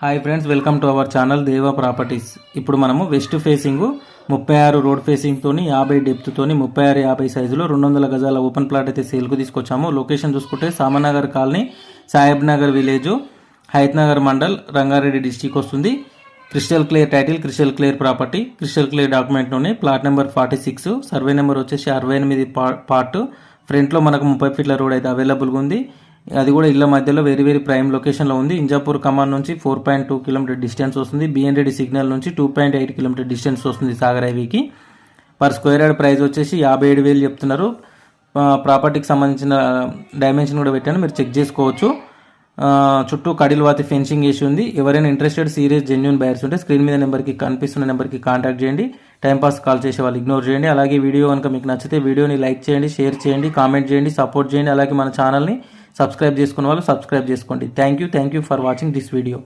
Hi friends, welcome to our channel దేవా properties. ఇప్పుడు మనము వెస్ట్ ఫేసింగ్ 36 రోడ్ ఫేసింగ్ తోని 50 డెప్త్ తోని 36-50 సైజులో 200 గజాల ఓపెన్ ప్లాట్ అయితే సేల్కు తీసుకొచ్చాము. లొకేషన్ చూసుకుంటే Samanagar colony, Saheb Nagar village, Hayath Nagar mandal, Rangareddy district వస్తుంది. Crystal clear title, crystal clear property, crystal clear డాక్యుమెంట్లోనే ప్లాట్ నెంబర్ 46, సర్వే నెంబర్ వచ్చేసి 68 పార్ట్. ఫ్రంట్లో మనకు 30 ఫీట్ల రోడ్ అయితే అవైలబుల్గా ఉంది. అది కూడా ఇళ్ల మధ్యలో వెరీ ప్రైమ్ లొకేషన్లో ఉంది. ఇంజాపూర్ కమాన్ నుంచి 4.2 కిలోమీటర్ డిస్టెన్స్ వస్తుంది. బిఎన్ రెడ్డి సిగ్నల్ నుంచి 2.8 కిలోమీటర్ డిస్టెన్స్ వస్తుంది సాగర్ హైవేకి. పర్ స్క్వేర్ యార్డ్ ప్రైస్ వచ్చేసి 57,000 చెప్తున్నారు. ప్రాపర్టీకి సంబంధించిన డైమెన్షన్ కూడా పెట్టాను, మీరు చెక్ చేసుకోవచ్చు. చుట్టూ కడిల్వాతి ఫెన్సింగ్ వేసి ఉంది. ఎవరైనా ఇంట్రెస్టెడ్ సీరియస్ జెన్యూన్ బయర్స్ ఉంటే స్క్రీన్ మీద నెంబర్కి కనిపిస్తున్న నెంబర్కి కాంటాక్ట్ చేయండి. టైంపాస్ కాల్ చేసే వాళ్ళు ఇగ్నోర్ చేయండి. అలాగే వీడియో కనుక మీకు నచ్చితే వీడియోని లైక్ చేయండి, షేర్ చేయండి, కామెంట్ చేయండి, సపోర్ట్ చేయండి. అలాగే మన ఛానల్ని సబ్స్క్రైబ్ చేసుకున్న వాళ్ళు సబ్స్క్రైబ్ చేసుకోండి. Thank you for watching this video.